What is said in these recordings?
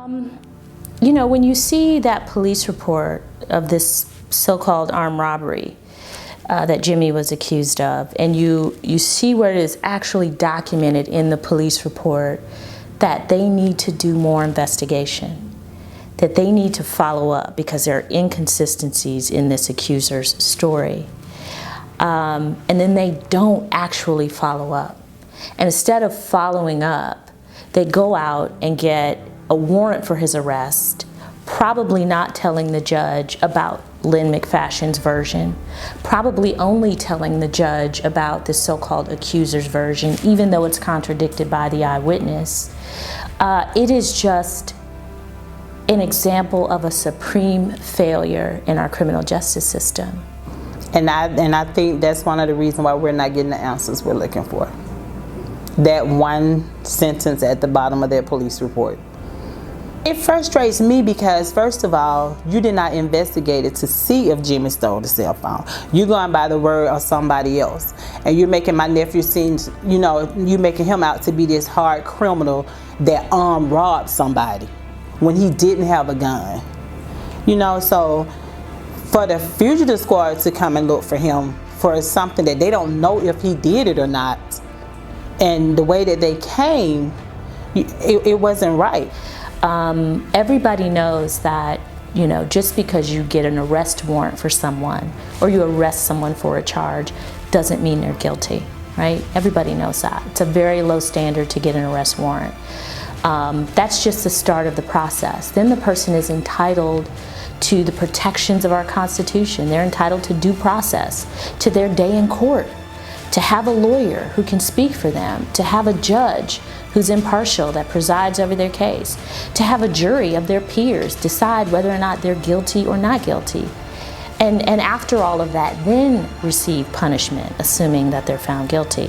You know, when you see that police report of this so-called armed robbery that Jimmy was accused of, and you see where it is actually documented in the police report that they need to do more investigation, that they need to follow up because there are inconsistencies in this accuser's story. And then they don't actually follow up. And instead of following up, they go out and get a warrant for his arrest, probably not telling the judge about Lynn McFashion's version, probably only telling the judge about the so-called accuser's version, even though it's contradicted by the eyewitness. It is just an example of a supreme failure in our criminal justice system. And I think that's one of the reasons why we're not getting the answers we're looking for. That one sentence at the bottom of their police report. It frustrates me because, first of all, you did not investigate it to see if Jimmy stole the cell phone. You're going by the word of somebody else. And you're making my nephew seem, you know, you're making him out to be this hard criminal that robbed somebody when he didn't have a gun. You know, so for the fugitive squad to come and look for him for something that they don't know if he did it or not, and the way that they came, it wasn't right. Everybody knows that, you know, just because you get an arrest warrant for someone or you arrest someone for a charge doesn't mean they're guilty, right? Everybody knows that. It's a very low standard to get an arrest warrant. That's just the start of the process. Then the person is entitled to the protections of our Constitution. They're entitled to due process, to their day in court, to have a lawyer who can speak for them, to have a judge who's impartial that presides over their case, to have a jury of their peers decide whether or not they're guilty or not guilty. And after all of that, then receive punishment, assuming that they're found guilty.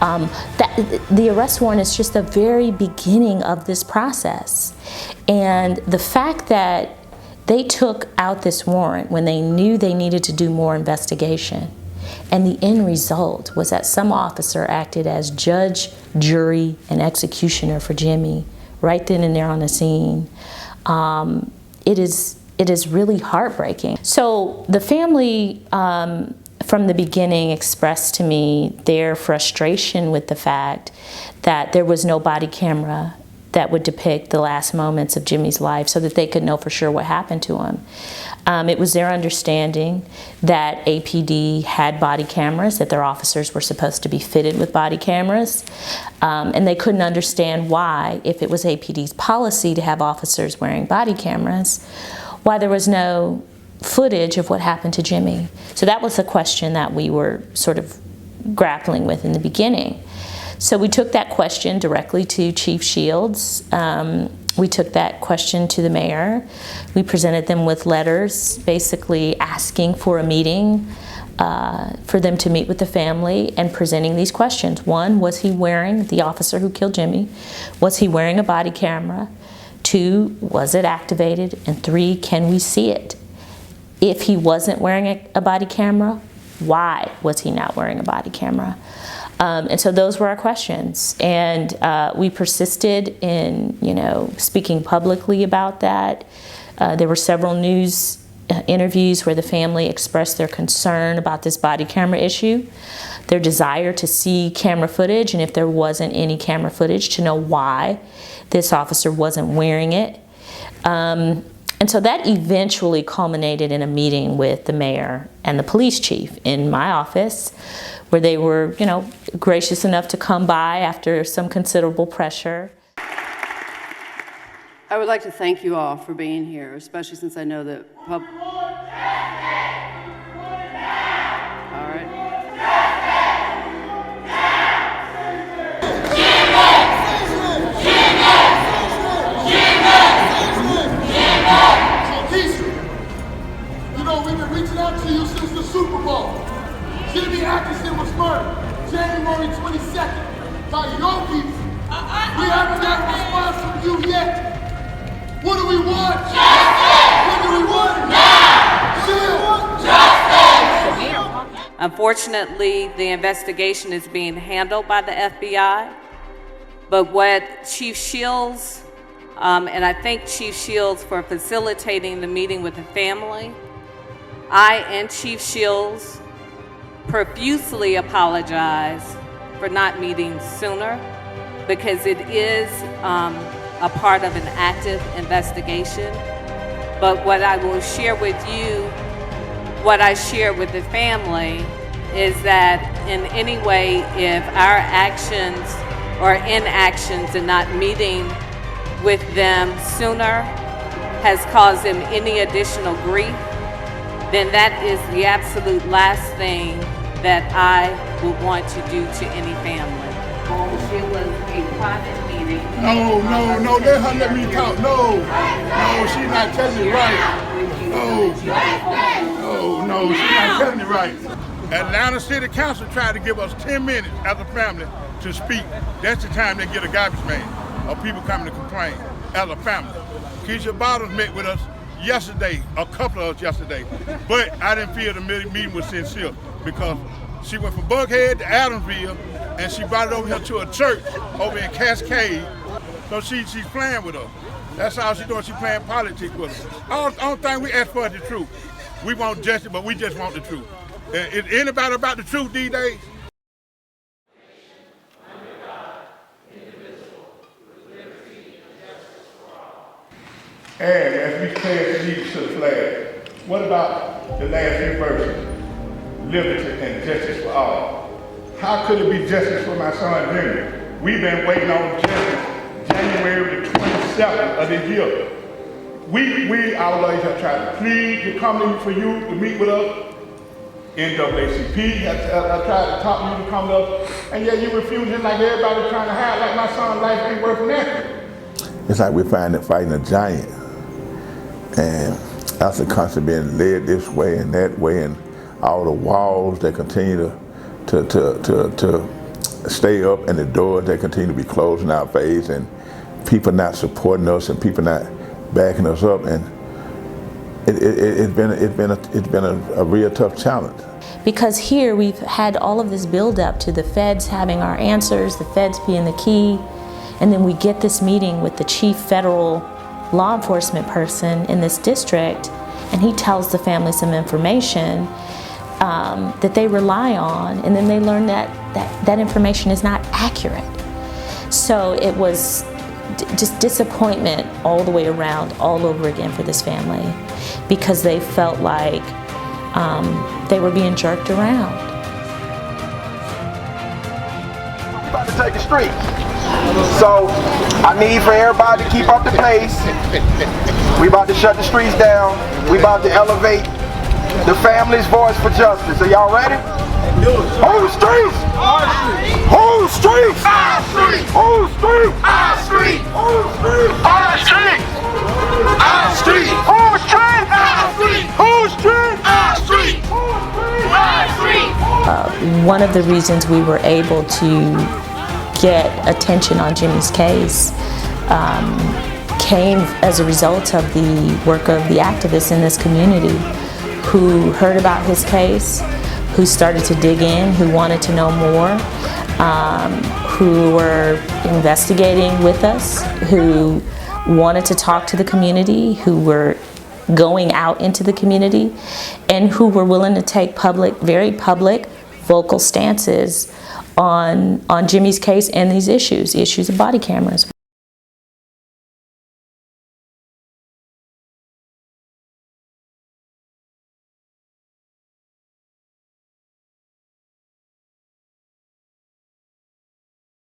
The arrest warrant is just the very beginning of this process. And the fact that they took out this warrant when they knew they needed to do more investigation, and the end result was that some officer acted as judge, jury, and executioner for Jimmy right then and there on the scene. It is really heartbreaking. So the family from the beginning expressed to me their frustration with the fact that there was no body camera that would depict the last moments of Jimmy's life so that they could know for sure what happened to him. It was their understanding that APD had body cameras, that their officers were supposed to be fitted with body cameras, and they couldn't understand why, if it was APD's policy to have officers wearing body cameras, why there was no footage of what happened to Jimmy. So that was the question that we were sort of grappling with in the beginning. So we took that question directly to Chief Shields. We took that question to the mayor. We presented them with letters basically asking for a meeting for them to meet with the family and presenting these questions. One, was he wearing, the officer who killed Jimmy, was he wearing a body camera? Two, was it activated? And three, can we see it? If he wasn't wearing a body camera, why was he not wearing a body camera? And so those were our questions, and we persisted in, you know, speaking publicly about that. There were several news interviews where the family expressed their concern about this body camera issue, their desire to see camera footage, and if there wasn't any camera footage, to know why this officer wasn't wearing it. And so that eventually culminated in a meeting with the mayor and the police chief in my office, where they were, you know, gracious enough to come by after some considerable pressure. I would like to thank you all for being here, especially since I know that all right. You know, we've been reaching out to you since the Super Bowl. Jimmy Atchison was murdered January 22nd by your people. We haven't got a response from you yet. What do we want? Justice! What do we want? Now! Justice! Unfortunately, the investigation is being handled by the FBI, but what Chief Shields And I thank Chief Shields for facilitating the meeting with the family. I and Chief Shields profusely apologize for not meeting sooner, because it is a part of an active investigation. But what I will share with you, what I share with the family, is that in any way, if our actions or inactions in not meeting with them sooner has caused them any additional grief, then that is the absolute last thing that I would want to do to any family. It was a private meeting. No, let her let me talk. No, she's not telling you right. No, she's not telling you right. Atlanta City Council tried to give us 10 minutes as a family to speak. That's the time they get a garbage man or people coming to complain as a family. Keisha Bottles met with us yesterday, a couple of us yesterday, but I didn't feel the meeting was sincere because she went from Buckhead to Adamsville and she brought it over here to a church over in Cascade. So she's playing with us. That's all she's doing. She's playing politics with us. Only thing we ask for is the truth. We want justice, but we just want the truth. Is anybody about the truth these days? And as we pledge allegiance to the flag, what about the last few verses? Liberty and justice for all. How could it be justice for my son Jimmy? We've been waiting on justice January the 27th of this year. We our lawyers have tried to plead to come in for you to meet with us. NAACP has tried to talk to you to come to us, and yet you refuse it like everybody trying to hide, like my son's life ain't worth nothing. It's like we're fighting a giant. And after constantly being led this way and that way, and all the walls that continue to stay up and the doors that continue to be closed in our face, and people not supporting us and people not backing us up, and it's been a real tough challenge. Because here we've had all of this build up to the feds having our answers, the feds being the key, and then we get this meeting with the chief federal law enforcement person in this district, and he tells the family some information that they rely on, and then they learn that information is not accurate. So it was just disappointment all the way around, all over again for this family, because they felt like they were being jerked around. We're about to take the street. So I need for everybody to keep up the pace. We about to shut the streets down. We about to elevate the family's voice for justice. Are y'all ready? Hold the streets! Hold the streets! Hold the streets! Hold the streets! Hold the streets! Hold the streets! Hold the streets! Hold the streets! One of the reasons we were able to get attention on Jimmy's case came as a result of the work of the activists in this community who heard about his case, who started to dig in, who wanted to know more, who were investigating with us, who wanted to talk to the community, who were going out into the community, and who were willing to take very public, vocal stances on Jimmy's case and these issues, the issues of body cameras.